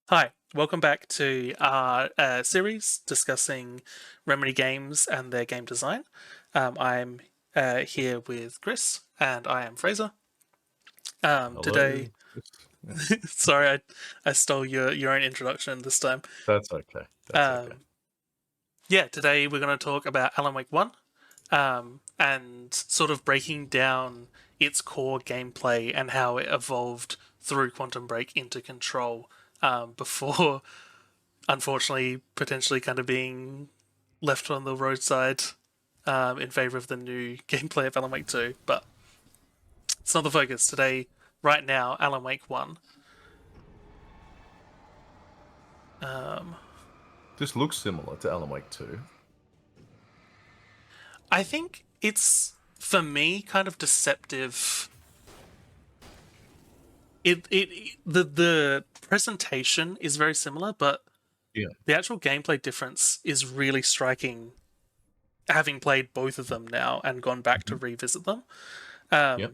Hi, welcome back to our series discussing Remedy Games and their game design. I'm here with Chris, and I am Fraser. Today, Hello. Yeah, sorry, I stole your own introduction this time. that's okay. That's okay. Um, yeah, today we're going to talk about Alan Wake 1 and sort of breaking down its core gameplay and how it evolved through Quantum Break into Control before unfortunately, potentially kind of being left on the roadside in favor of the new gameplay of Alan Wake 2. But it's not the focus today. Right now, Alan Wake 1. Um, This looks similar to Alan Wake 2. I think it's, for me, kind of deceptive. The presentation is very similar, but Yeah. the actual gameplay difference is really striking. Having played both of them now and gone back to Mhm. revisit them, Yep.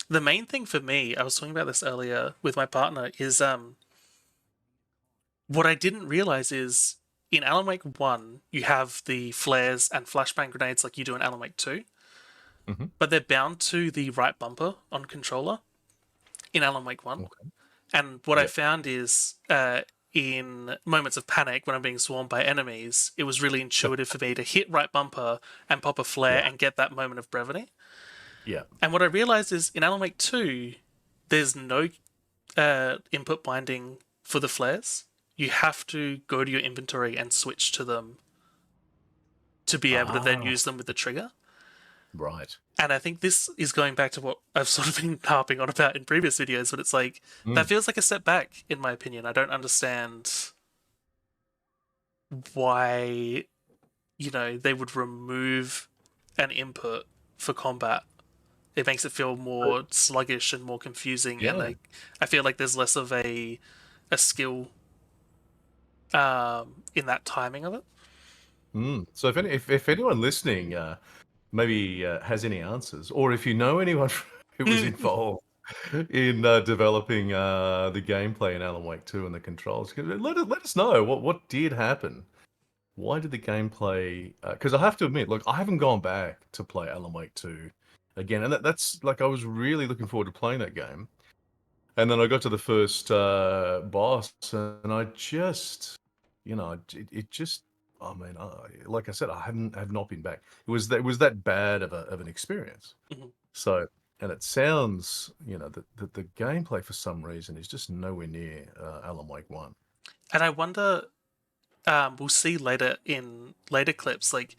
the main thing for me, I was talking about this earlier with my partner, is what I didn't realize is in Alan Wake 1, you have the flares and flashbang grenades like you do in Alan Wake 2, Hmm. but they're bound to the right bumper on controller in Alan Wake 1. Okay. And what I Yep. found is in moments of panic when I'm being swarmed by enemies, it was really intuitive for me to hit right bumper and pop a flare Yeah. and get that moment of brevity. Yeah. And what I realized is in Alan Wake 2, there's no input binding for the flares. You have to go to your inventory and switch to them to be able to then Ah, use them with the trigger. right. And I think this is going back to what I've sort of been harping on about in previous videos, but it's like Mm. that feels like a step back, in my opinion. I don't understand why, they would remove an input for combat. It makes it feel So, more sluggish and more confusing, and yeah. like I feel like there's less of a skill in that timing of it. So if anyone listening maybe has any answers, or if you know anyone who was involved in developing the gameplay in Alan Wake 2 and the controls, let us know what did happen. Why did the gameplay? Because I have to admit, look, I haven't gone back to play Alan Wake 2 again, and that's like I was really looking forward to playing that game, and then I got to the first boss, and I just, it just, I mean, like I said, have not been back. It was that bad of an experience. Mhm. So, and it sounds, that the gameplay for some reason is just nowhere near Alan Wake 1. And I wonder, we'll see later in later clips, like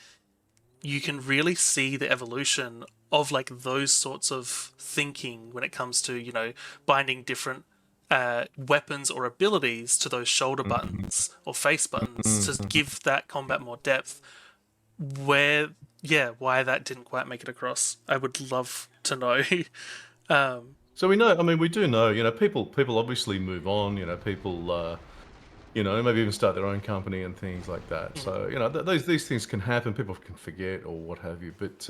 you can really see the evolution of like those sorts of thinking when it comes to binding different weapons or abilities to those shoulder buttons or face buttons to Mhm. give that combat more depth. Where, yeah, why that didn't quite make it across, I would love to know. um, So we know, I mean, we do know, people obviously move on, people, maybe even start their own company and things like that. mhm. So, these things can happen. People can forget or what have you. But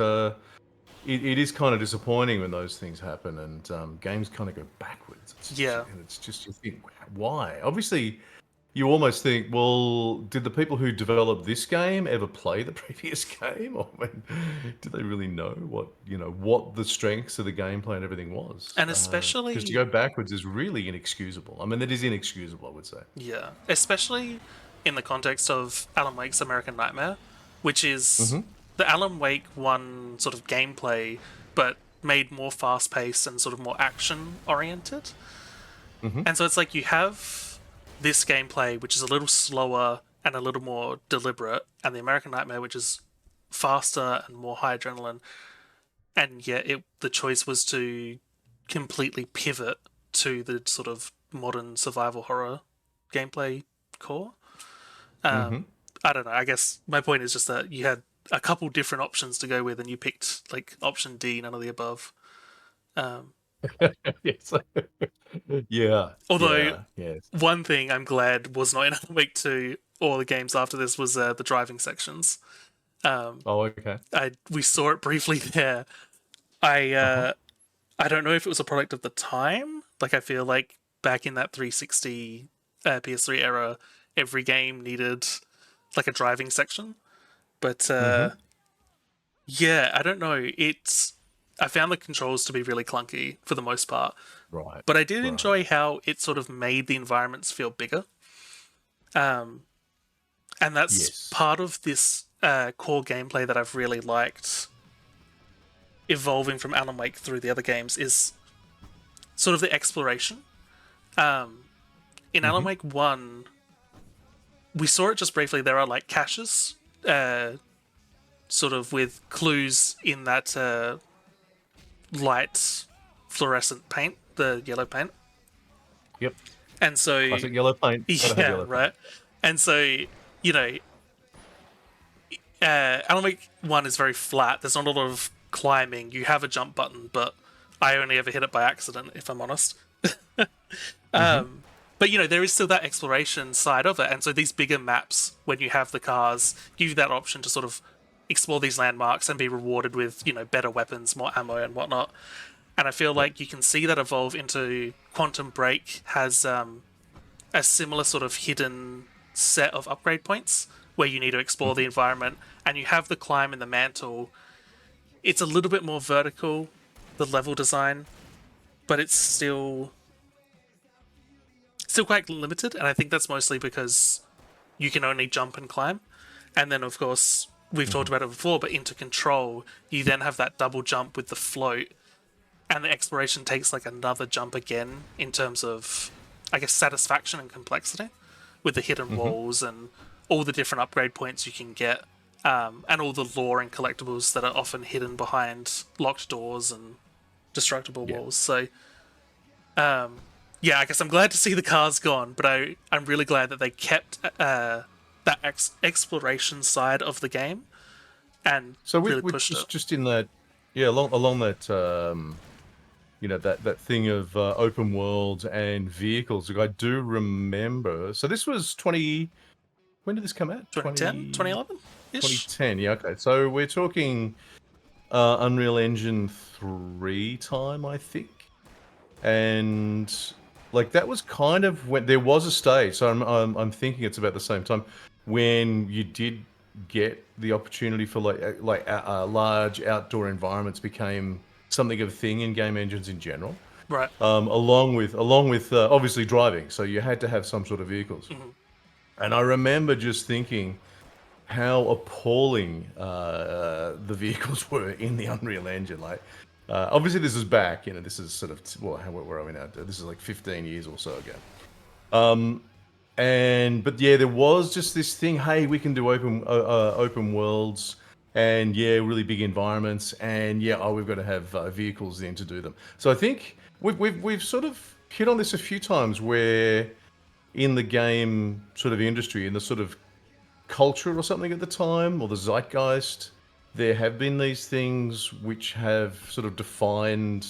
it is kind of disappointing when those things happen and games kind of go backwards. Yeah, And it's just, you think, why? Obviously, you almost think, well, did the people who developed this game ever play the previous game? Or I mean, do they really know what the strengths of the gameplay and everything was? and Because to especially, go backwards is really inexcusable. I mean, that is inexcusable, I would say. yeah, especially in the context of Alan Wake's American Nightmare, which is Hmm. the Alan Wake 1 sort of gameplay, but made more fast paced and sort of more action oriented. Hmm. And so it's like you have this gameplay, which is a little slower and a little more deliberate, and the American Nightmare, which is faster and more high adrenaline. And yet, the choice was to completely pivot to the sort of modern survival horror gameplay core. Hmm. Um, I don't know. I guess my point is just that you had a couple different options to go with, and you picked like option D, none of the above. Um, Yes. Yeah. although Yeah. Yes. one thing I'm glad was not in Week Two or the games after this was the driving sections. Um, Oh, okay. we saw it briefly there. I Uh-huh. uh, I don't know if it was a product of the time. Like I feel like back in that 360 PS3 era, every game needed like a driving section. But Mm-hmm. yeah, I don't know. I found the controls to be really clunky for the most part, Right. but I did Right. enjoy how it sort of made the environments feel bigger. Um, and that's Yes. part of this core gameplay that I've really liked evolving from Alan Wake through the other games is sort of the exploration. Um, in Alan Mm-hmm. Wake 1, we saw it just briefly. There are like caches, uh, sort of with clues in that light fluorescent paint, the yellow paint. Yep. And so, Classic yellow paint. Gotta have yeah, yellow paint. right. And so, you know, Alan Wake 1 is very flat. There's not a lot of climbing. You have a jump button, but I only ever hit it by accident, if I'm honest. Mm-hmm. But there is still that exploration side of it, and so these bigger maps, when you have the cars, give you that option to sort of explore these landmarks and be rewarded with better weapons, more ammo, and whatnot. And I feel Yep. like you can see that evolve into Quantum Break has a similar sort of hidden set of upgrade points where you need to explore the Mm-hmm. environment, and you have the climb and the mantle. It's a little bit more vertical, the level design, but it's still quite limited, and I think that's mostly because you can only jump and climb. And then, of course, we've Mm-hmm. talked about it before, but into Control, you then have that double jump with the float, and the exploration takes like another jump again in terms of, I guess, satisfaction and complexity with the hidden Mm-hmm. walls and all the different upgrade points you can get, and all the lore and collectibles that are often hidden behind locked doors and destructible Yeah. walls. So, yeah, I guess I'm glad to see the cars gone, but I'm really glad that they kept that exploration side of the game and So really with pushed it. just in that, yeah, along that, that thing of open world and vehicles. Like I do remember. So this was 20. When did this come out? 2010, 2011 ish. 2010. Yeah. Okay. So we're talking Unreal Engine 3 time, I think. And like that was kind of when there was a stage. So I'm thinking it's about the same time when you did get the opportunity for large outdoor environments became something of a thing in game engines in general. Right. Along with obviously driving, so you had to have some sort of vehicles. Hmm. And I remember just thinking how appalling the vehicles were in the Unreal Engine. Like, obviously, this is back. This is sort of where are we now? This is like 15 years or so ago. But yeah, there was just this thing. Hey, we can do open worlds, and yeah, really big environments, and yeah, we've got to have vehicles then to do them. So I think we've sort of hit on this a few times where in the game sort of industry, in the sort of culture or something at the time, or the zeitgeist, there have been these things which have sort of defined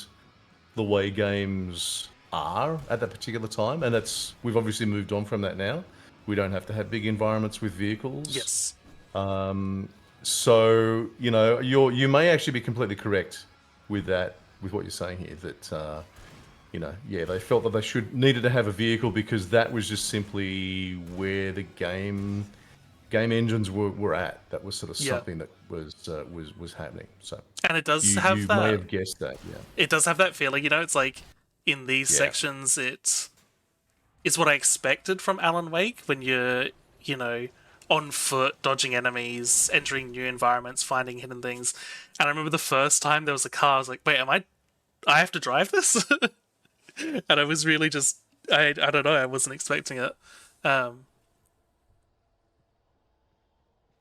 the way games are at that particular time, and we've obviously moved on from that now. We don't have to have big environments with vehicles. Yes. So you may actually be completely correct with that, with what you're saying here. That yeah, they felt that they needed to have a vehicle because that was just simply where the game engines were at. That was sort of Yeah. something that was happening. So And it does have you may that. have guessed that, yeah. It does have that feeling. It's like in these Yeah. sections, it's what I expected from Alan Wake when you're, on foot, dodging enemies, entering new environments, finding hidden things. And I remember the first time there was a car, I was like, wait, I have to drive this? And I was really just, I don't know, I wasn't expecting it. Um,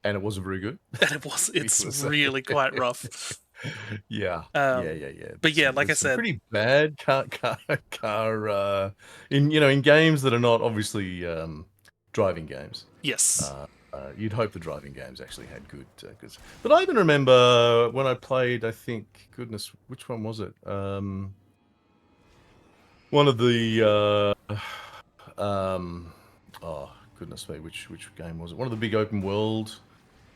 And it wasn't very good and it's because really quite rough. yeah, Um, yeah. but yeah, like I There's some said, pretty bad car in games that are not obviously driving games. yes. You'd hope the driving games actually had good. But I even remember when I played. I think, goodness, which one was it? One of the oh goodness me, which game was it? One of the big open world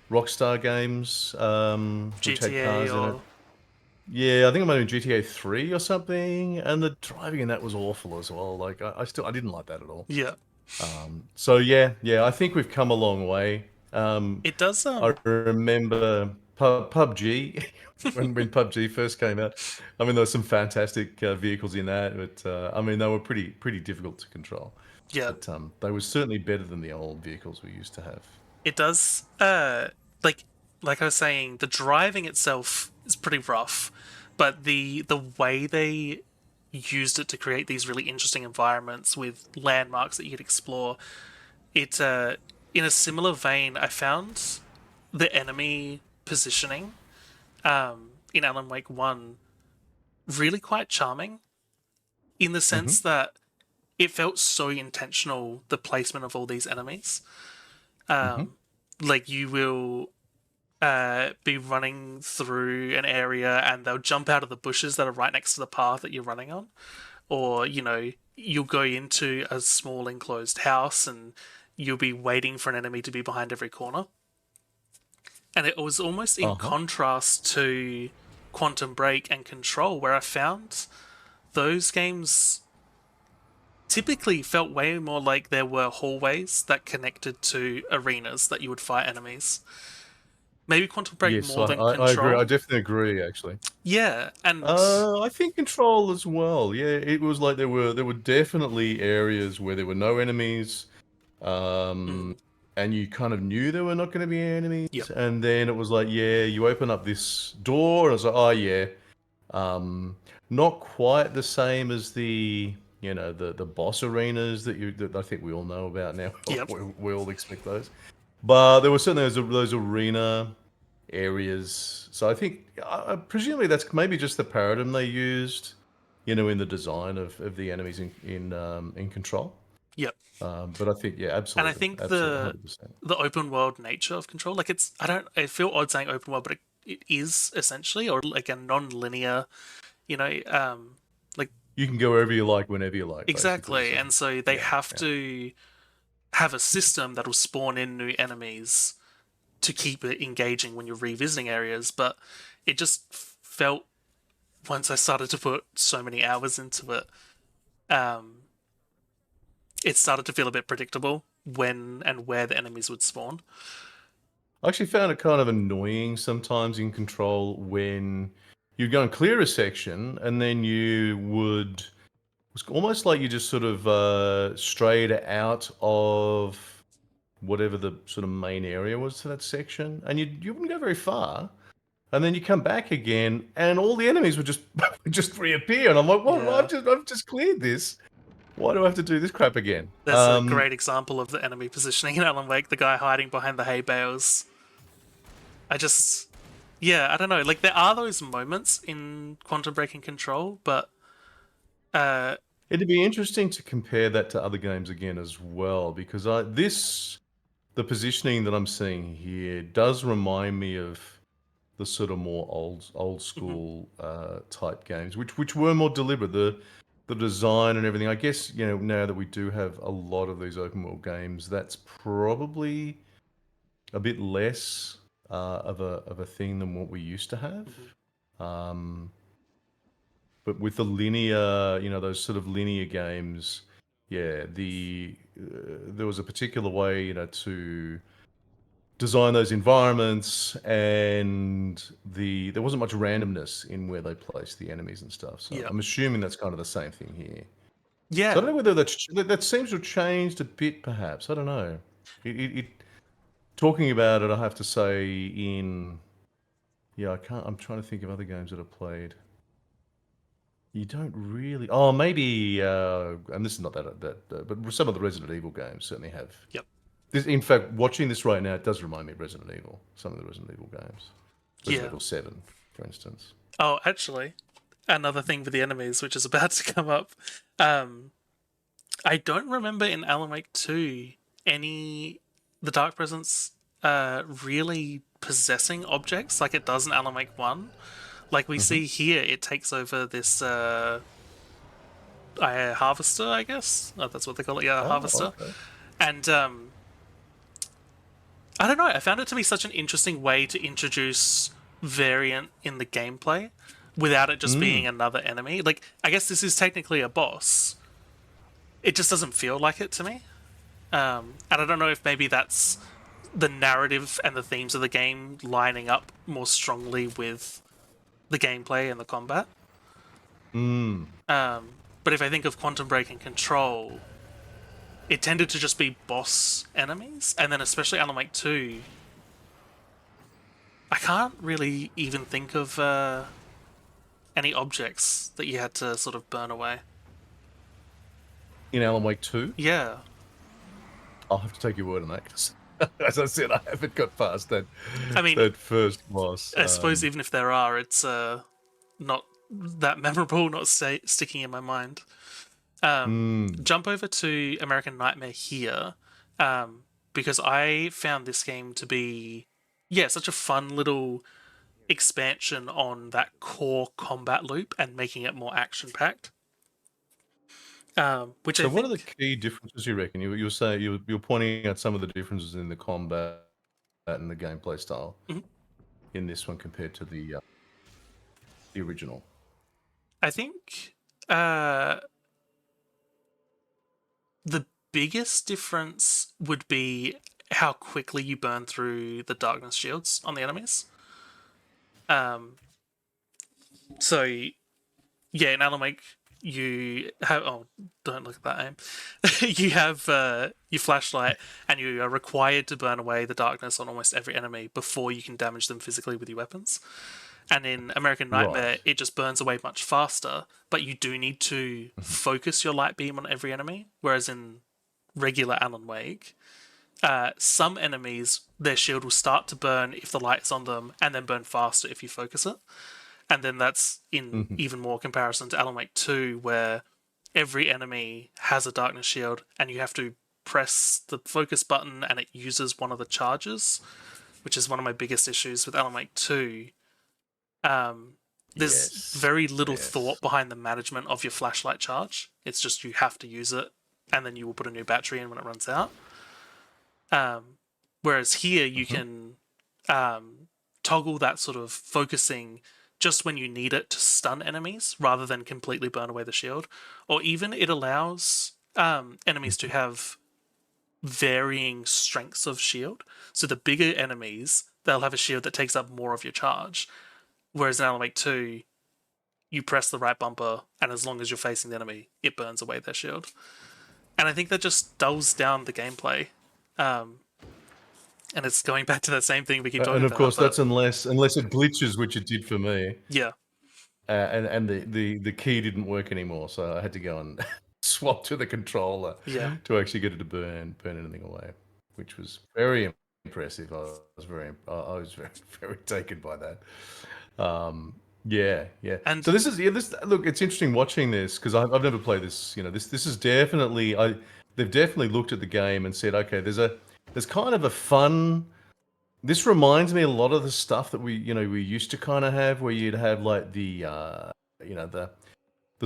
Rockstar games, which had GTA cars in it. or, Yeah, I think it might have been GTA 3 or something, and the driving in that was awful as well. Like I didn't like that at all. yeah. So yeah, I think we've come a long way. It does. I remember PUBG when PUBG first came out. I mean, there were some fantastic vehicles in that, but I mean, they were pretty difficult to control. Yeah, But they were certainly better than the old vehicles we used to have. it does. Like like I was saying, the driving itself is pretty rough, but the way they used it to create these really interesting environments with landmarks that you could explore. It in a similar vein, I found the enemy positioning in Alan Wake One really quite charming in the sense Hmm. that it felt so intentional, the placement of all these enemies. Hmm. Like you will be running through an area and they'll jump out of the bushes that are right next to the path that you're running on, or you'll go into a small enclosed house and you'll be waiting for an enemy to be behind every corner. And it was almost in Uh-huh. contrast to Quantum Break and Control, where I found those games typically felt way more like there were hallways that connected to arenas that you would fight enemies. Maybe Quantum Break Yes, more than I agree. I Control. definitely agree, actually. Yeah, and I think Control as well. Yeah, it was like there were definitely areas where there were no enemies, mm, um, and you kind of knew there were not going to be enemies. yep, And then it was like, yeah, you open up this door, and I was like, oh yeah, um, not quite the same as the boss arenas that I think we all know about now. yep, We all expect those, but there were certainly those arena areas. So I think, presumably that's maybe just the paradigm they used, in the design of the enemies in Control. yep. But I think, yeah, And I absolutely, think absolutely, the 100%. the open world nature of Control, like I feel odd saying open world, but it is essentially, or like a non-linear, you know, like You can go wherever you like, whenever you like, basically. exactly. So And so they yeah, have yeah. to have a system that will spawn in new enemies to keep it engaging when you're revisiting areas. But it just felt once I started to put so many hours into it, um, it started to feel a bit predictable when and where the enemies would spawn. I actually found it kind of annoying sometimes in Control when you'd go and clear a section and then you would. It's almost like you just sort of strayed out of whatever the sort of main area was to that section, and you wouldn't go very far, and then you come back again, and all the enemies would just just reappear, and I'm like, well, Yeah. I've just cleared this. Why do I have to do this crap again? There's a great example of the enemy positioning in Alan Wake, the guy hiding behind the hay bales. I just, yeah, I don't know. Like, there are those moments in Quantum Break and Control, but, uh, It'd be interesting to compare that to other games again as well, because the positioning that I'm seeing here does remind me of the sort of more old mhm, school type games, which were more deliberate. The design and everything. I guess now that we do have a lot of these open world games, that's probably a bit less of a thing than what we used to have. mhm, Um, but with the linear, those sort of linear games, yeah, there was a particular way, to design those environments, and there wasn't much randomness in where they placed the enemies and stuff. So yeah, I'm assuming that's kind of the same thing here. So I don't yeah, know whether that seems to have changed a bit, perhaps. I don't know. It talking about it, I have to say, yeah, I can't. I'm trying to think of other games that I've played. You don't really. Oh, maybe. And this is not but some of the Resident Evil games certainly have. yep, In fact, watching this right now, it does remind me of Resident Evil. Some of the Resident Evil games, Resident yeah. Evil 7, for instance. Oh, actually, another thing with the enemies, which is about to come up. Um, I don't remember in Alan Wake 2 any the Dark Presence really possessing objects like it does in Alan Wake 1. Like we Hmm. see here, it takes over this harvester, I guess. Oh, that's what they call it, yeah, a Oh, harvester. okay. And I don't know, I found it to be such an interesting way to introduce variant in the gameplay without it just being Mm. another enemy. Like, I guess this is technically a boss. It just doesn't feel like it to me. And I don't know if maybe that's the narrative and the themes of the game lining up more strongly with the gameplay and the combat. Mm. But if I think of Quantum Break and Control, it tended to just be boss enemies, and then especially Alan Wake 2, I can't really even think of any objects that you had to sort of burn away. In Alan Wake 2, Yeah. I'll have to take your word on that because, as I said, I haven't got past that I mean, that first boss. I suppose even if there are, it's not that memorable, not sticking in my mind. Mm. Jump over to American Nightmare here, because I found this game to be, yeah, such a fun little expansion on that core combat loop and making it more action packed. Which I So, what are the think, key differences you reckon? You were saying you're pointing out some of the differences in the combat and the gameplay style mhm, in this one compared to the original. I think uh, the biggest difference would be how quickly you burn through the darkness shields on the enemies. Um, so yeah, in Alan Wake, you have, oh, don't look at that aim. You have your flashlight, and you are required to burn away the darkness on almost every enemy before you can damage them physically with your weapons. And in American Right. Nightmare, it just burns away much faster, but you do need to Mhm. focus your light beam on every enemy. Whereas in regular Alan Wake, some enemies, their shield will start to burn if the light's on them, and then burn faster if you focus it. And then that's in Mhm. even more comparison to Alan Wake 2, where every enemy has a darkness shield, and you have to press the focus button, and it uses one of the charges, which is one of my biggest issues with Alan Wake 2. Um, there's Yes. very little Yes. thought behind the management of your flashlight charge. It's just you have to use it, and then you will put a new battery in when it runs out. Um, Whereas here you Mhm. can toggle that sort of focusing just when you need it to stun enemies rather than completely burn away the shield. Or even it allows enemies to Mhm. have varying strengths of shield. So the bigger enemies, they'll have a shield that takes up more of your charge. Whereas in Alan Wake 2, you press the right bumper, and as long as you're facing the enemy, it burns away their shield. And I think that just dulls down the gameplay. Um, and it's going back to that same thing we keep talking And of about, course, but that's unless it glitches, which it did for me, yeah, and the key didn't work anymore, so I had to go and swap to the controller yeah. to actually get it to burn anything away, which was very impressive. I was very very taken by that. Um, yeah, yeah. And So this look, it's interesting watching this because I've never played this. This is definitely they've definitely looked at the game and said, okay, there's kind of a fun. This reminds me a lot of the stuff that we used to kind of have, where you'd have like you know, the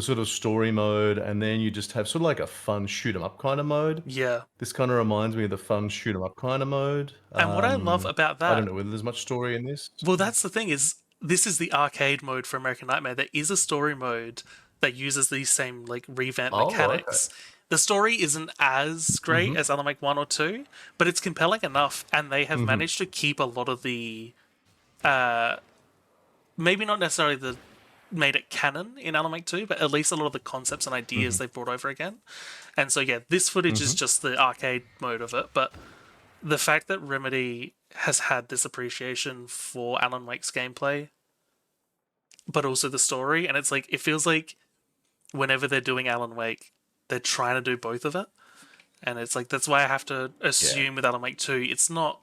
sort of story mode, and then you just have sort of like a fun shoot 'em up kind of mode. yeah. This kind of reminds me of the fun shoot 'em up kind of mode. And what I love about I don't that, know whether there's much story in this. well, that's the thing is, this is the arcade mode for American Nightmare. There is a story mode that uses these same like revamped Oh, okay. mechanics. The story isn't as great Mhm. as Alan Wake 1 or 2, but it's compelling enough, and they have Mhm. managed to keep a lot of the maybe not necessarily the made it canon in Alan Wake 2, but at least a lot of the concepts and ideas Mhm. they've brought over again. And so yeah, this footage is Mhm. just the arcade mode of it, but the fact that Remedy has had this appreciation for Alan Wake's gameplay, but also the story, and it's like it feels like whenever they're doing Alan Wake, they're trying to do both of it. And it's like that's why I have to Yeah. assume with Alan Wake 2, it's not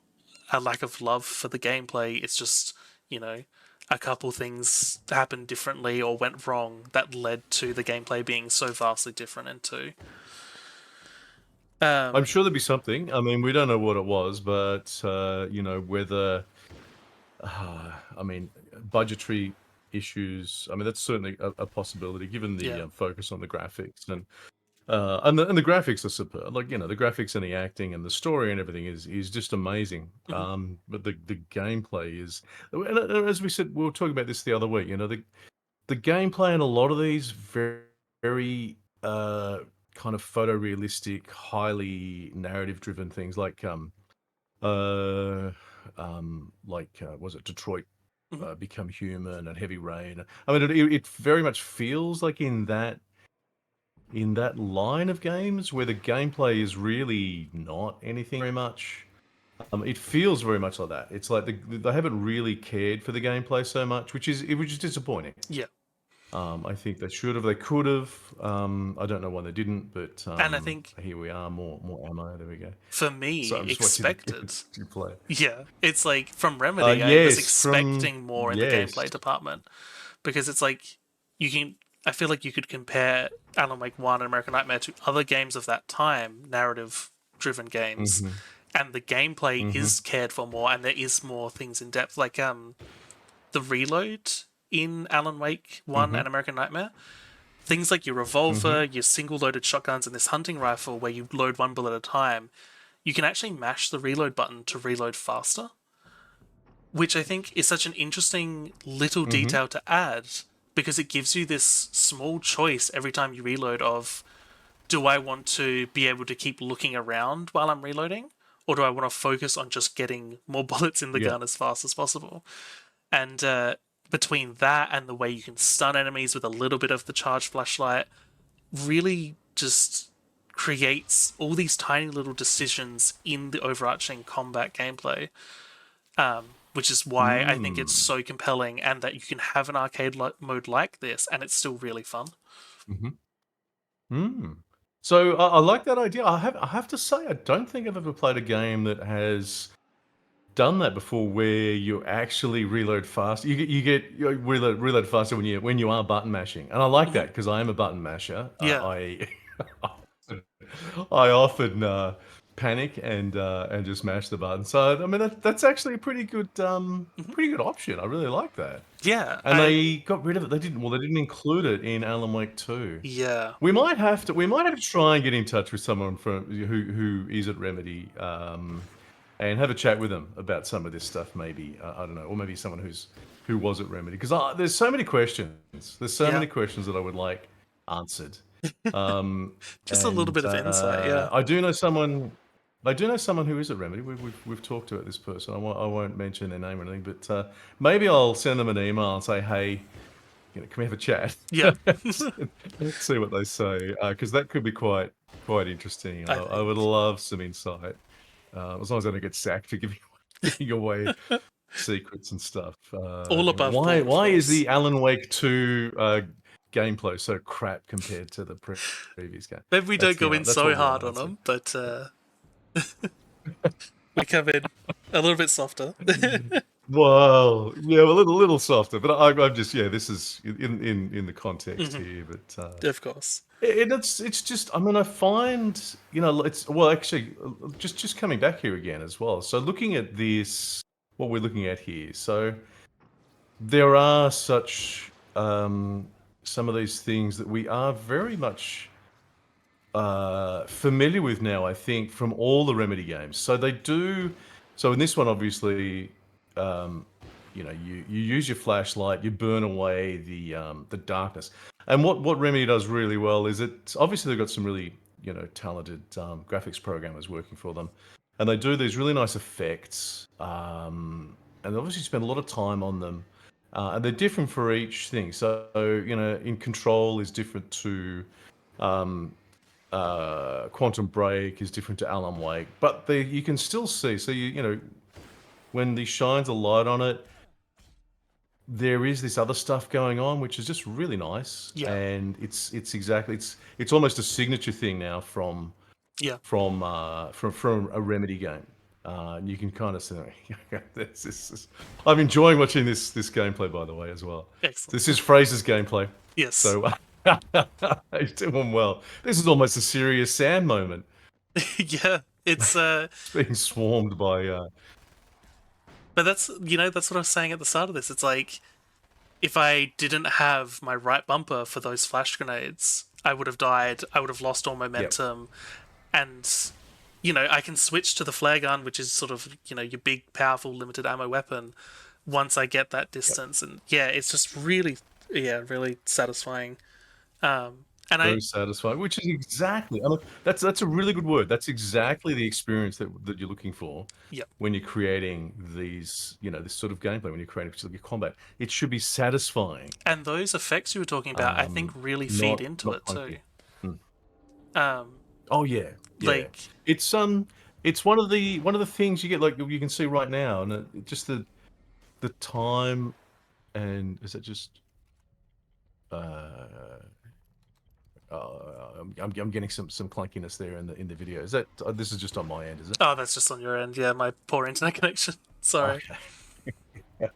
a lack of love for the gameplay, it's just, you know, a couple things happened differently or went wrong that led to the gameplay being so vastly different in 2. I'm Um, sure there'd be something. I mean, we don't know what it was, but whether I mean, budgetary issues. I mean, that's certainly a possibility given the yeah. focus on the graphics and the graphics are superb. Like the graphics and the acting and the story and everything is just amazing. Mhm. But the gameplay is, and as we said, we were talking about this the other week. The gameplay in a lot of these very very kind of photorealistic, highly narrative-driven things uh, was it Detroit Mhm. Become Human and Heavy Rain? I mean, it very much feels like in that line of games where the gameplay is really not anything very much. It feels very much like that. It's like they haven't really cared for the gameplay so much, which is disappointing. Yeah. I think they should have, they could have. I don't know why they didn't, but And I think here we are, more ammo. There we go. for So me, I'm just watching expected. you play. Yeah, it's like from Remedy, I was Yes, from expecting more in the yes. gameplay department because it's like you can. I feel like you could compare Alan Wake 1 and American Nightmare to other games of that time, narrative driven games, Mhm. and the gameplay Mhm. is cared for more and there is more things in depth. Like the reload in Alan Wake 1 Mhm. and American Nightmare. Things like your Mhm. revolver, your single loaded shotguns, and this hunting rifle where you load one bullet at a time, you can actually mash the reload button to reload faster, which I think is such an interesting little Mhm. detail to add because it gives you this small choice every time you reload of, do I want to be able to keep looking around while I'm reloading, or do I want to focus on just getting more bullets in the Yeah. gun as fast as possible? And between that and the way you can stun enemies with a little bit of the charged flashlight, really just creates all these tiny little decisions in the overarching combat gameplay, which is why I think it's Mm. so compelling and that you can have an arcade mode like this and it's still really fun. Mhm. Mm. So I like that idea. I have to say I don't think I've ever played a game that has done that before, where you actually reload fast. You reload faster when you are button mashing, and I like Hmm. that because I am a button masher. Yeah. I often panic and just mash the button. So I mean that's actually a Hmm. pretty good option. I really like that. Yeah. And they got rid of it. They didn't include it in Alan Wake 2. Yeah. We might have to try and get in touch with someone from who is at Remedy, and have a chat with them about some of this stuff. Maybe I don't know, or maybe someone who was at Remedy, because there's so many questions. There's so Yeah. many questions that I would like answered. Um, Just a little and bit of insight. Yeah. I do know someone. I do know someone who is at Remedy. We've talked about this person. I won't mention their name or anything, but maybe I'll send them an email and say, hey, can we have a chat? Yeah. See what they say, because that could be quite interesting. I I would think. love some insight, as long as I don't get sacked for giving away secrets and stuff. All above board, of Why is course. the Alan Wake 2 gameplay so crap compared to the previous game? Maybe we don't go in That's what so we'll hard on answer. them, but we come in a little bit softer. Well, yeah, a little softer, but I'm just, yeah. This is in the context Hmm. here, but Of course. it's just, I mean, I find, it's, well, actually, just coming back here again as well. So looking at this, what we're looking at here. So there are some of these things that we are very much familiar with now, I think, from all the Remedy games. So they do. So in this one, obviously, um, you use your flashlight, you burn away the darkness. And what Remedy does really well is, it obviously they've got some really talented graphics programmers working for them, and they do these really nice effects. And they obviously spend a lot of time on them, and they're different for each thing. So in Control is different to um, Quantum Break, is different to Alan Wake, but you can still see. So when he shines a light on it, there is this other stuff going on, which is just really nice, Yeah. and it's almost a signature thing now Yeah. from a Remedy game. And you can kind of say, I'm enjoying watching this gameplay, by the way, as well. Excellent. This is Fraser's gameplay, Yes. so he's doing well. This is almost a serious Sam moment. Yeah. It's It's being swarmed by. but that's what I was saying at the start of this. It's like if I didn't have my right bumper for those flash grenades, I would have died. I would have lost all Yep. momentum. And I can switch to the flare gun, which is sort of, your big, powerful, limited ammo weapon once I get that Yep. distance. And yeah, it's just really, yeah, really satisfying. And I Very satisfying, which is exactly, I mean, that's a really good word. That's exactly the experience that you're looking for yeah, when you're creating these, this sort of gameplay, when you're creating particularly combat. It should be satisfying, and those effects you were talking about, I think, really feed not into not it too. clunky. Hmm. Um, Oh yeah, yeah. like It's one of the things you get, like you can see right now, and just the time, and is it just uh I'm getting some clunkiness there in the video. Is that this is just on my end, is it? oh, that's just on your end. Yeah, my poor internet connection. Sorry. Okay.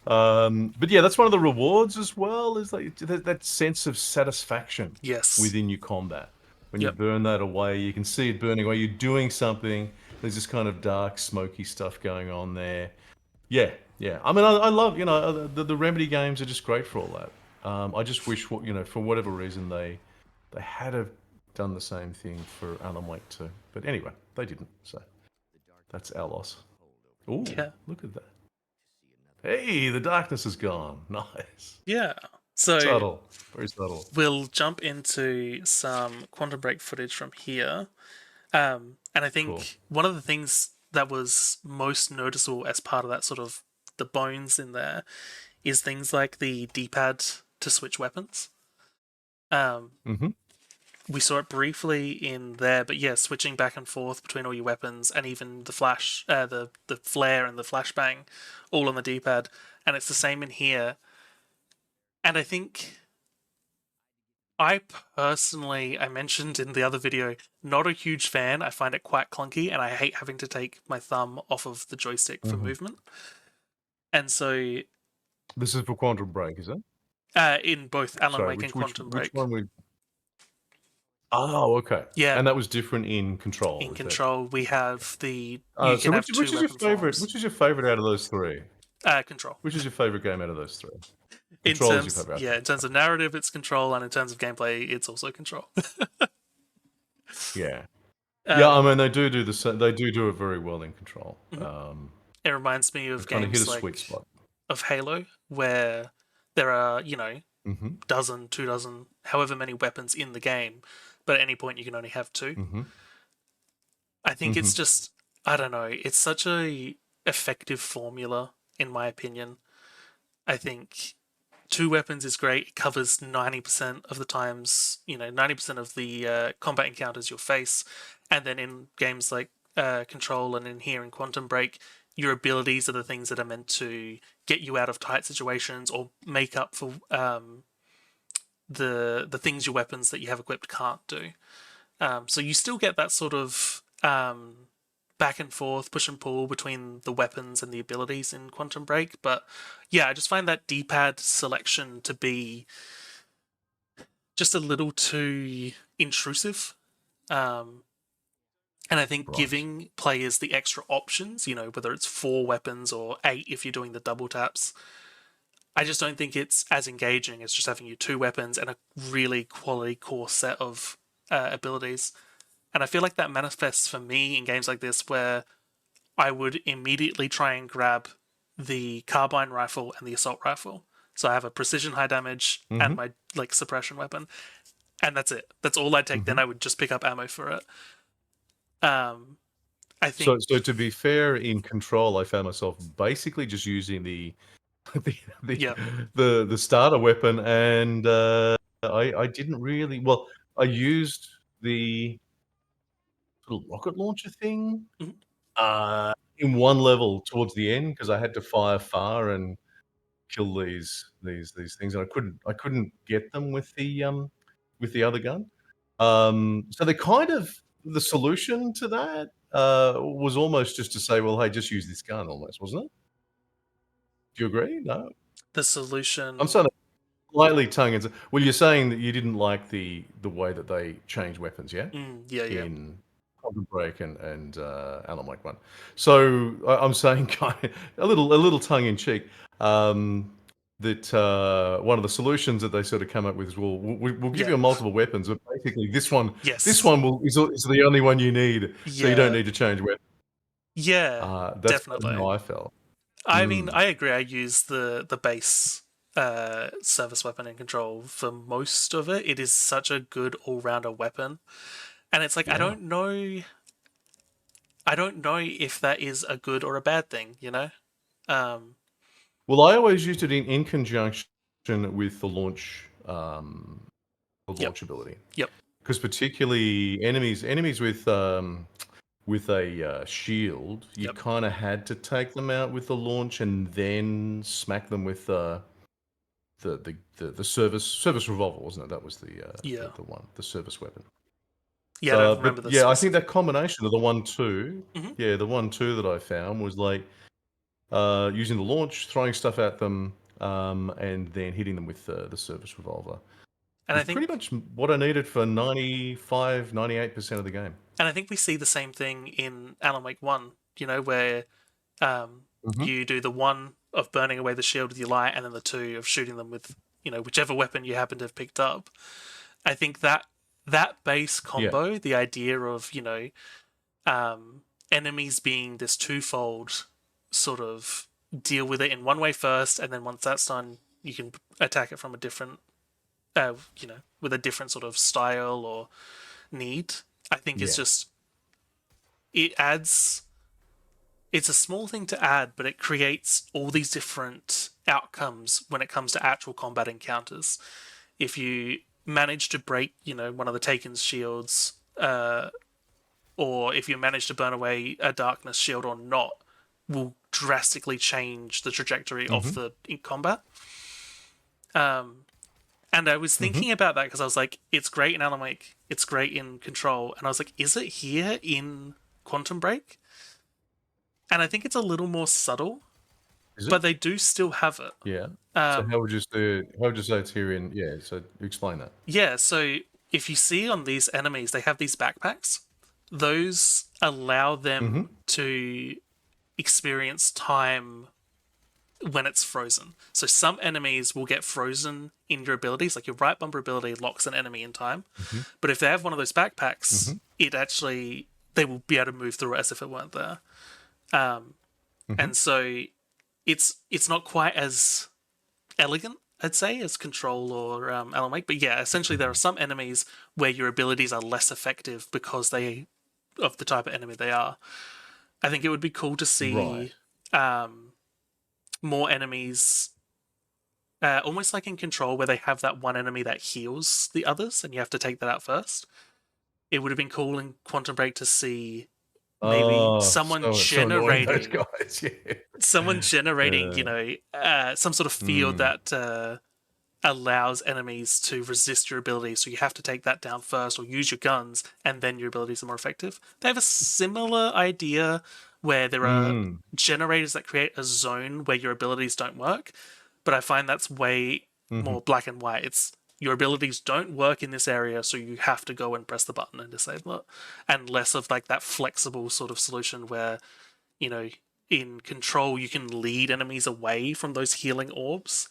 But yeah, that's one of the rewards as well, is like that sense of satisfaction Yes. within your combat. When you Yep. burn that away, you can see it burning away. You're doing something. There's this kind of dark, smoky stuff going on there. Yeah, yeah. I mean, I love, the Remedy games are just great for all that. I just wish, for whatever reason, they had have done the same thing for Alan Wake 2. But anyway, they didn't. So that's our loss. Ooh, Yeah. look at that. Hey, the darkness is gone. Nice. Yeah. So Subtle. Very subtle. we'll jump into some Quantum Break footage from here. And I Cool. think one of the things that was most noticeable as part of that sort of the bones in there is things like the D-pad to switch weapons. Um, Mm-hmm. we saw it briefly in there, but yeah, switching back and forth between all your weapons and even the flash, the flare and the flashbang, all on the D-pad, and it's the same in here. And I think I personally, I mentioned in the other video, not a huge fan. I find it quite clunky, and I hate having to take my thumb off of the joystick for Mm-hmm. movement. And so, This is for Quantum Break, is it? in both Alan Sorry, Wake and which Quantum which Break, one we? Oh, okay. yeah, And that was different in Control, in is that? Control we have the you So can which have which two is your weapon favorite? forms. Which is your favorite out of those three? Control. Which is your favorite game out of those three? In Control is your terms, favorite. yeah, Okay. in terms of narrative, it's Control, and in terms of gameplay, it's also Control. Yeah. Yeah, I um, mean they do it very well in Control. mhm. It reminds me They of kind of hit a games sweet like spot. of Halo, where there are Mm-hmm. dozen, 2 dozen, however many weapons in the game, but at any point you can only have two. Mm-hmm. I think Mm-hmm. it's just I don't know. It's such a effective formula, in my opinion. I think two weapons is great. It covers 90% of the times, 90% of the combat encounters you'll face. And then in games like Control and in here in Quantum Break, your abilities are the things that are meant to get you out of tight situations or make up for the things your weapons that you have equipped can't do. So you still get that sort of back and forth, push and pull between the weapons and the abilities in Quantum Break. But yeah, I just find that D-pad selection to be just a little too intrusive. Um, and I think Right. giving players the extra options, whether it's 4 weapons or 8 if you're doing the double taps, I just don't think it's as engaging as just having your 2 weapons and a really quality core set of abilities. And I feel like that manifests for me in games like this where I would immediately try and grab the carbine rifle and the assault rifle. So I have a precision high damage Mm-hmm. and my suppression weapon, and that's it. That's all I'd take. Mm-hmm. Then I would just pick up ammo for it. Um, I So, think, to be fair, in Control, I found myself basically just using the the yeah, the starter weapon, and I didn't really. Well, I used the little rocket launcher thing mhm, in one level towards the end because I had to fire far and kill these things, and I couldn't get them with the other gun. So they kind of the solution to that was almost just to say, well, hey, just use this gun, almost, wasn't it? Do you agree? No, the I'm solution. sort of slightly tongue in. Well, you're saying that you didn't like the way that they change weapons, yeah? Yeah, yeah, In Quantum Break and Alan Wake 1. So I'm saying kind of a little tongue in cheek, that one of the solutions that they sort of come up with is, well, we'll give yeah, you multiple weapons, but basically this yes, one is the only one you need, so you don't yeah, need to change weapons. yeah, That's kind of definitely. how I felt. I mean, Mm. I agree. I use the base service weapon in Control for most of it. It is such a good all-rounder weapon, and it's like Yeah. I don't know if that is a good or a bad thing. Um, Well, I always used it in conjunction with the yep, launch ability, yep, because particularly enemies with a shield, you yep, kind of had to take them out with the launch and then smack them with the service revolver, wasn't it? That was yeah, the one, the service weapon. yeah. I don't But remember the yeah, I think that specific. combination of the 1-2, Hmm. yeah, the 1-2 that I found was like using the launch, throwing stuff at them, and then hitting them with the service revolver And I was pretty think much what I needed for 98% of the game. and I think we see the same thing in Alan Wake One. Where um, Hmm. you do the one of burning away the shield with your light, and then the two of shooting them with whichever weapon you happen to have picked up. I think that base Yeah. combo, the idea of um, enemies being this twofold sort of deal with it in one way first, and then once that's done, you can attack it from a different, with a different sort of style or need. I think is Yeah. just it adds. It's a small thing to add, but it creates all these different outcomes when it comes to actual combat encounters. If you manage to break, one of the Taken's shields, or if you manage to burn away a darkness shield or not, will drastically change the trajectory of Hmm. the combat. Um, and I was Hmm. thinking about that because I was like, it's great in Alan Wake, it's great in Control, and I was like, is it here in Quantum Break? And I think it's a little more subtle, Is it? but they do still have it. Yeah. So Um, how would you say it's here in? Yeah. So explain that. yeah, so if you see on these enemies, they have these backpacks. Those allow Hmm. them to experience time when it's frozen. So some enemies will get frozen in your abilities, like your right bumper ability locks an enemy in time. Hmm. But if they have one of those backpacks, Hmm. it actually they will be able to move through it as if it weren't there. Um, Hmm. and so it's not quite as elegant, I'd say, as Control or Alan Wake. But yeah, essentially there are some enemies where your abilities are less effective because they of the type of enemy they are. I think it would be cool to Right. see more enemies, almost like in Control, where they have that one enemy that heals the others, and you have to take that out first. It would have been cool in Quantum Break to see maybe Oh, so annoying those guys. Yeah. someone generating, Uh, some sort of field mm, that allows enemies to resist your abilities. So you have to take that down first, or use your guns, and then your abilities are more effective. They have a similar idea where there are mm, generators that create a zone where your abilities don't work, but I find that's way mhm, more black and white. It's your abilities don't work in this area, so you have to go and press the button and disable it, and less of like that flexible sort of solution where you know in Control you can lead enemies away from those healing orbs,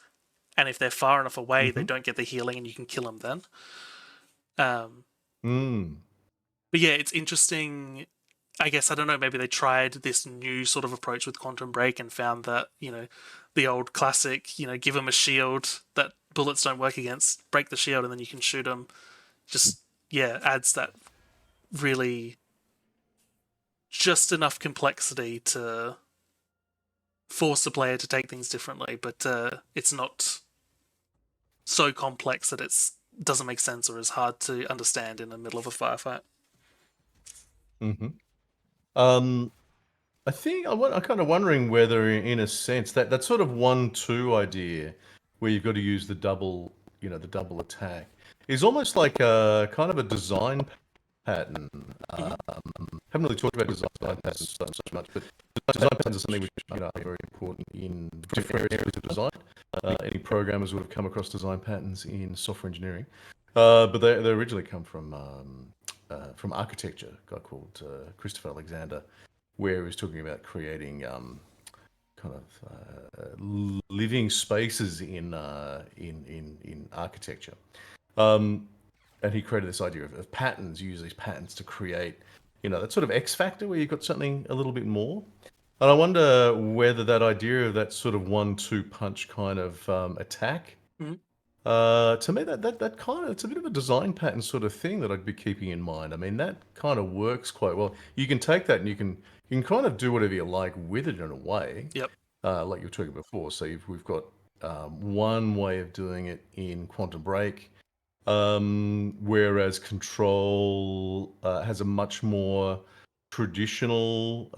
and if they're far enough away, they mhm, don't get the healing, and you can kill them then. Um, mm, but yeah, it's interesting. I guess I don't know. Maybe they tried this new sort of approach with Quantum Break and found that the old classic, give them a shield that bullets don't work against, break the shield, and then you can shoot them. Just yeah, adds that really just enough complexity to force the player to take things differently, but it's not so complex that it's doesn't make sense or is hard to understand in the middle of a firefight. mhm. Um, I think I'm kind of wondering whether, in a sense, that sort of 1-2 idea, where you've got to use the double attack, is almost like a kind of a design pattern. Hmm. Haven't really talked about design patterns so much, but design patterns are something which are very important in different areas of design. Any programmers would have come across design patterns in software engineering, but they originally come from architecture. A guy called Christopher Alexander, where he was talking about creating kind of living spaces in architecture. Um, and he created this idea of patterns. You use these patterns to create, that sort of X factor where you've got something a little bit more. And I wonder whether that idea of that sort of one-two punch kind of attack, Mhm. to me, that kind of it's a bit of a design pattern sort of thing that I'd be keeping in mind. I mean, that kind of works quite well. You can take that and you can kind of do whatever you like with it in a way, Yep. like you were talking before. So we've got one way of doing it in Quantum Break, whereas Control has a much more traditional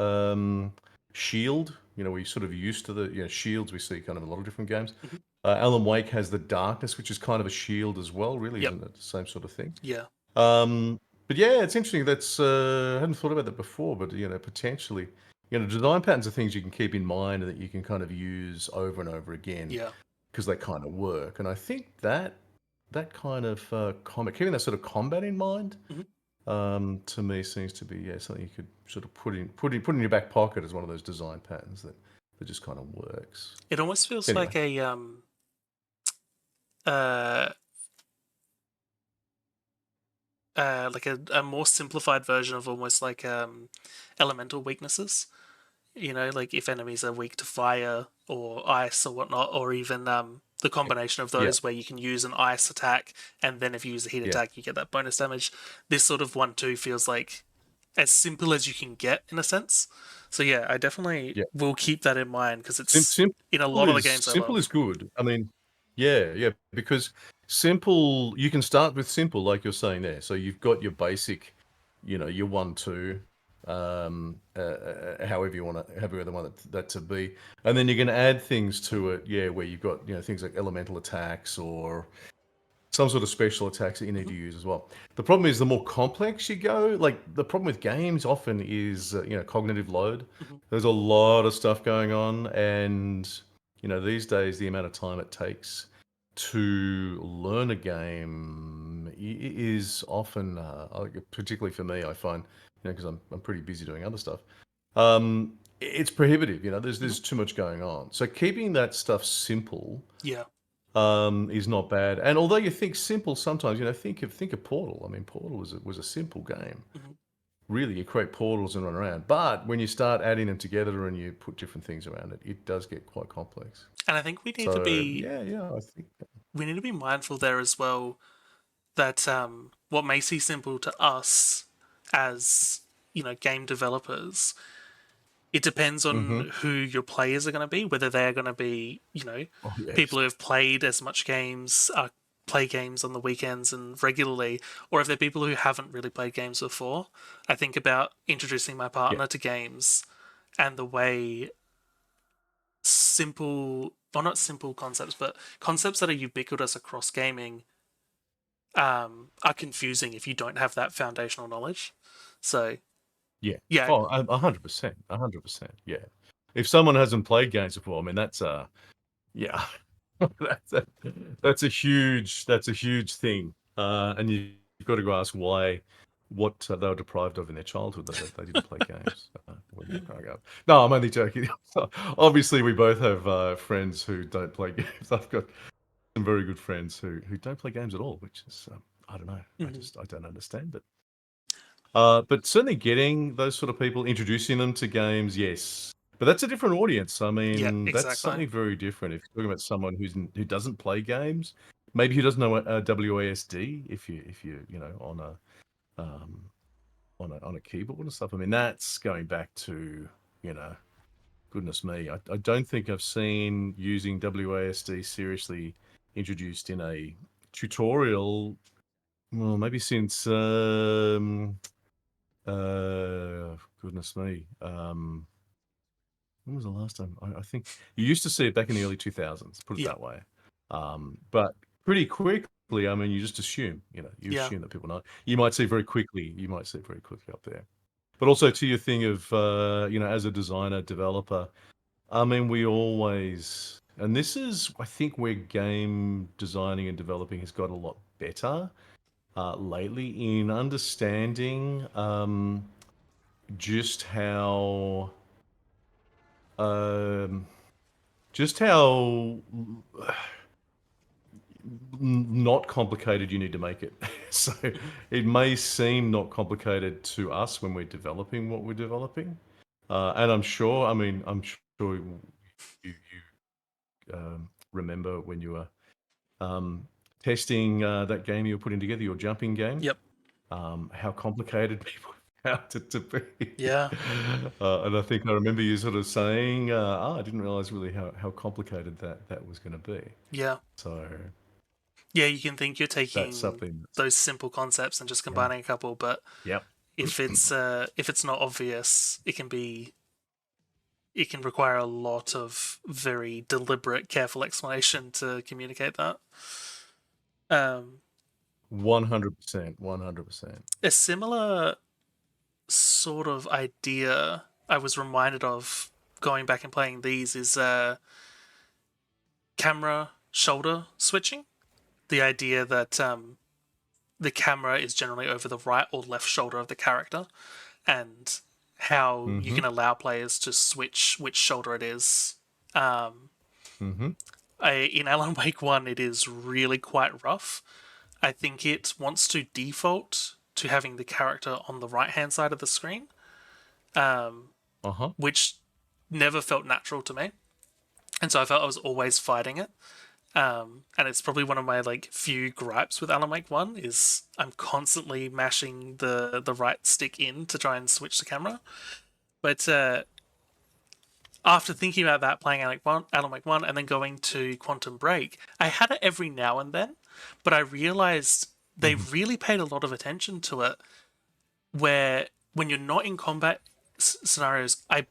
shield. We sort of used to the shields we see kind of in a lot of different games. Mhm. Alan Wake has the darkness, which is kind of a shield as well. Really, Yep. isn't it? The same sort of thing. Yeah. Um, but yeah, it's interesting. I hadn't thought about that before, but potentially, design patterns are things you can keep in mind and that you can kind of use over and over again Yeah. because they kind of work. And I think that kind of keeping that sort of combat in mind, Mhm. to me seems to be something you could sort of put in your back pocket as one of those design patterns that just kind of works. It almost feels Anyway, like uh like a more simplified version of almost like elemental weaknesses. Like if enemies are weak to fire or ice or whatnot, or even the combination of yeah, those where you can use an ice attack and then if you use a heat yeah, attack, you get that bonus damage. This sort of 1-2 feels like as simple as you can get in a sense. So yeah, I definitely yeah. will keep that in mind because it's Simple in a lot of the games I simple is love. good. I mean, yeah, yeah, because simple, you can start with simple, like you're saying there. So you've got your basic, your one, two, however you want to, however you want that to be, and then you can add things to it. Yeah, where you've got things like elemental attacks or some sort of special attacks that you need Hmm. to use as well. The problem is the more complex you go, like the problem with games often is cognitive load. Hmm. There's a lot of stuff going on, and these days the amount of time it takes to learn a game is often, particularly for me, I find, because I'm pretty busy doing other stuff. It's prohibitive. There's Hmm. there's too much going on. So keeping that stuff simple Yeah. is not bad. And although you think simple sometimes, think of Portal. I mean, Portal was a simple game. Hmm. Really, you create portals and run around. But when you start adding them together and you put different things around it, it does get quite complex. And I think So yeah, yeah, I think we need to be mindful there as well that what may seem simple to us as game developers, it depends on hmm. who your players are going to be, whether they're going to be Oh yes. people who have played as much games, play games on the weekends and regularly, or if they're people who haven't really played games before. I think about introducing my Yeah. partner to games and the way simple, well, not simple concepts, but concepts that are ubiquitous across gaming are confusing if you don't have that foundational knowledge. So Yeah. yeah. Oh, 100%. 100%. Yeah. If someone hasn't played games before, I mean that's yeah. That's a that's a huge thing. And you've got to go ask why, what they were deprived of in their childhood that they didn't play games when they were growing up. No, I'm only joking. So, obviously, we both have friends who don't play games. I've got some very good friends who don't play games at all, which is I don't know. Mhm. I don't understand it. But certainly getting those sort of people, introducing them to games, yes. But that's a different audience. I Yeah, mean, that's exactly. something very different. If you're talking about someone who doesn't play games, maybe who doesn't know WASD, if you on um, a keyboard and stuff. I mean, that's going back to you know, goodness me. I don't think I've seen using WASD seriously introduced in a tutorial. Well, maybe since goodness me. When was the last time? I think you used to see it back in the early 2000s, put it Yeah, that way. But pretty quickly, I mean, you just assume, you yeah, assume that people know. You might see it very quickly up there. But also to your thing of, as a designer, developer, I mean, we always, and this is, I think, where game designing and developing has got a lot better lately in understanding just how um, just how not complicated you need to make it. So mhm, it may seem not complicated to us when we're developing what we're developing, And I'm sure, I mean, I'm sure you remember when you were um, testing that game you were putting together, your jumping game, Yep. how complicated people found it to be. Yeah. And I think I remember you sort of saying, I didn't realize really how complicated that was going to be. Yeah. So Yeah, you can think you're that's taking something that's, those simple concepts and just yeah. combining a couple, but Yep. if it's not obvious, it can require a lot of very deliberate, careful explanation to communicate that. Um, 100%. 100%. a similar sort of idea I was reminded of going back and playing these is camera shoulder switching. The idea that the camera is generally over the right or left shoulder of the character, and how you Mm-hmm. can allow players to switch which shoulder it is. Um, Mm-hmm. in Alan Wake 1, it is really quite rough. I think it wants to default to having the character on the right hand side of the screen, Uh-huh. which never felt natural to me. And so I felt I was always fighting it. And it's probably one of my like few gripes with Alan Wake 1 is I'm constantly mashing the right stick in to try and switch the camera. But after thinking about that, playing Alan Wake 1 and then going to Quantum Break, I had it every now and then, but I realized they Mm-hmm. really paid a lot of attention to it. Where when you're not in combat scenarios, I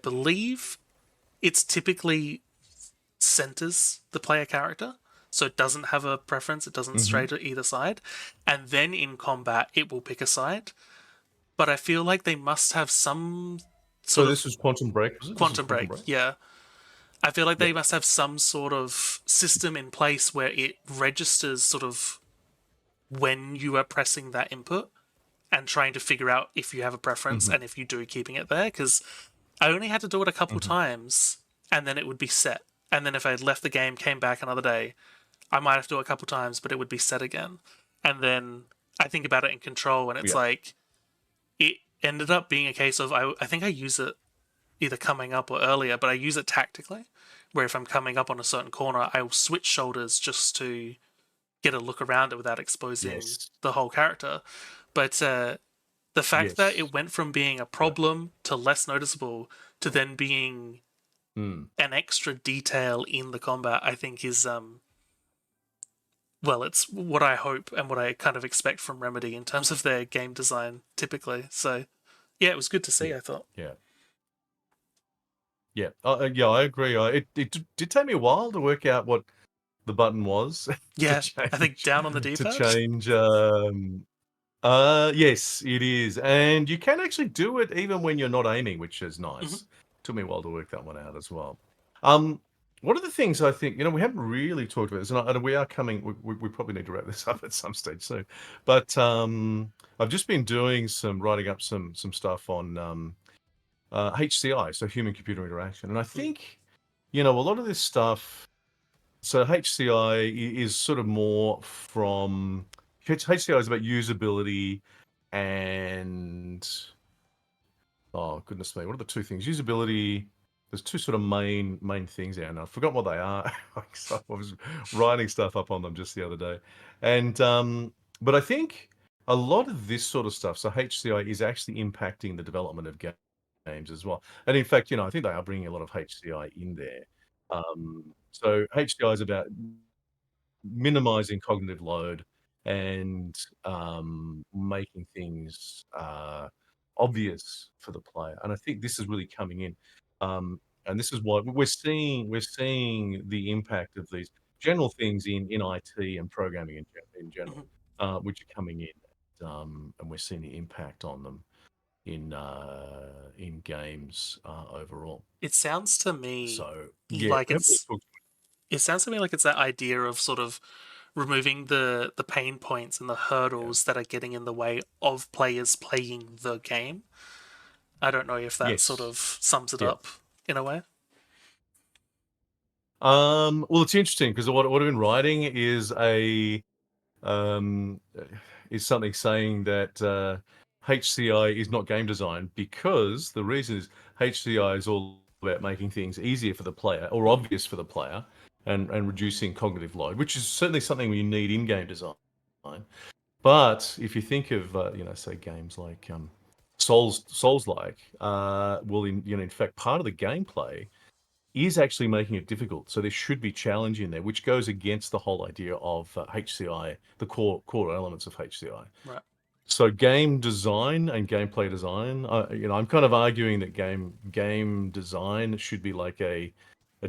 believe it's typically centers the player character, so it doesn't have a preference. It doesn't Mm-hmm. stray to either side, and then in combat it will pick a side. But I feel like they must have some So sort this of was Quantum Break, was it? This was Quantum Quantum Break. Break? Yeah, I feel like they Yep. must have some sort of system in place where it registers sort of when you are pressing that input and trying to figure out if you have a preference Mm-hmm. and if you do, keeping it there. Because I only had to do it a couple Mm-hmm. times and then it would be set. And then if I left the game, came back another day, I might have to do it a couple times, but it would be set again. And then I think about it in Control, and it's Yep. like it ended up being a case of I think I use it either coming up or earlier, but I use it tactically. Where if I'm coming up on a certain corner, I will switch shoulders just to get a look around it without exposing Yes. the whole character. But the fact that Yes. it went from being a Yep. problem to less noticeable to then being Mm. an extra detail in the combat, I think is well, it's what I hope and what I kind of expect from Remedy in terms of their game design typically. So yeah, it was good to see, Yeah. I thought. Yeah. Yeah. Yeah, I agree. It did take me a while to work out what the button was to Yeah, I think change down on the to D-pad. change yes, it is. And you can actually do it even when you're not aiming, which is Hmm. nice. Took me a while to work that one out as well. Um, one of the things I think, we haven't really talked about this, and we are coming, we probably need to wrap this up at some stage soon. But I've just been doing writing up some stuff on HCI, so human computer interaction. And I think, a lot of this stuff, so HCI is sort of more from, HCI is about usability and, oh goodness me, what are the two things? Usability. There's two sort of main things there, and I forgot what they are. So I was writing stuff up on them just the other day, and but I think a lot of this sort of stuff. So HCI is actually impacting the development of games as well, and in fact, I think they are bringing a lot of HCI in there. So HCI is about minimizing cognitive load and making things obvious for the player. And I think this is really coming in. And this is why we're seeing the impact of these general things in IT and programming in general, Hmm. which are coming in, and we're seeing the impact on them in games overall. It sounds to me So yeah, like we haven't really it's talked. it sounds to me like it's that idea of sort of removing the pain points and the Yeah. hurdles that are getting in the way of players playing the game. I don't know if that sort Yes. of sums it Yeah. up in a way. Well, it's interesting because what I've been writing is um, is something saying that HCI is not game design, because the reason is HCI is all about making things easier for the player or Mhm. obvious for the player, and reducing cognitive load, which is certainly something we need in game design. But if you think of, say games like Souls-like, in fact, part of the gameplay is actually making it difficult. So there should be challenge in there, which goes against the whole idea of HCI, the core elements of HCI. Right. So game design and gameplay design, I'm kind of arguing that game design should be like a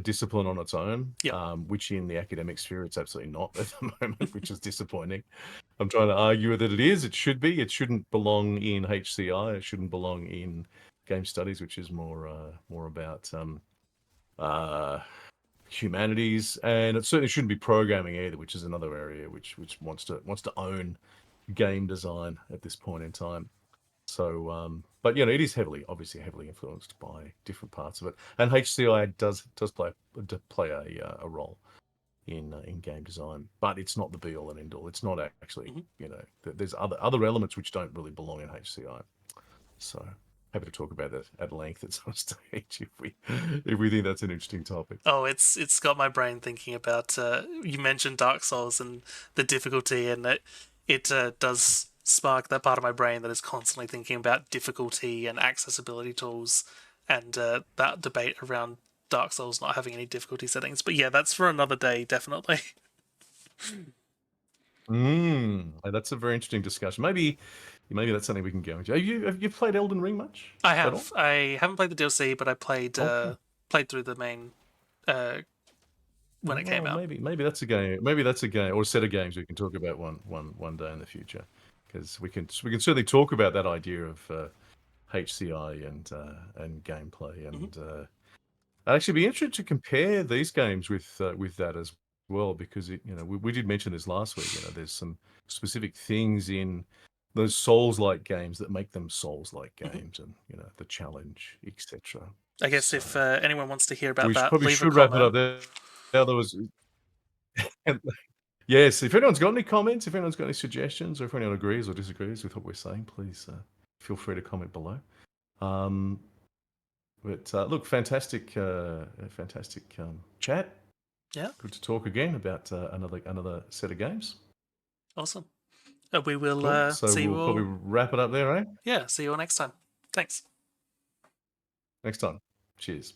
discipline on its own, Yep. which in the academic sphere it's absolutely not at the moment, which is disappointing. I'm trying to argue that it is. It should be. It shouldn't belong in HCI. It shouldn't belong in game studies, which is more about uh, humanities, and it certainly shouldn't be programming either, which is another area which wants to own game design at this point in time. So, but it is obviously heavily influenced by different parts of it, and HCI does play a role in game design, but it's not the be all and end all. It's not actually, Mhm. there's other elements which don't really belong in HCI. So happy to talk about that at length at some stage if we think that's an interesting topic. Oh, it's got my brain thinking about. You mentioned Dark Souls and the difficulty, and it does spark that part of my brain that is constantly thinking about difficulty and accessibility tools, and that debate around Dark Souls not having any difficulty settings. But yeah, that's for another day, definitely. That's a very interesting discussion. Maybe that's something we can go into. Have you played Elden Ring much I at all? have. I haven't played the DLC, but I played Okay. played through the main uh, when it came Well, out. maybe that's a game. Maybe that's a game or a set of games we can talk about one day in the future, because we can certainly talk about that idea of HCI and gameplay, Hmm. and I'd actually be interested to compare these games with that as well, because we did mention this last week. There's some specific things in those Souls-like games that make them Souls-like Hmm. games, and the challenge, etc. I guess So if anyone wants to hear about we that, probably leave a should wrap it up comment. there. There was yes. If anyone's got any comments, if anyone's got any suggestions, or if anyone agrees or disagrees with what we're saying, please feel free to comment below. Um, but look, fantastic chat. Yeah, Good to talk again about another set of games. awesome. We will Cool. So see you we'll probably all. wrap it up there, eh? Yeah, see you all next time. Thanks. Next time. Cheers.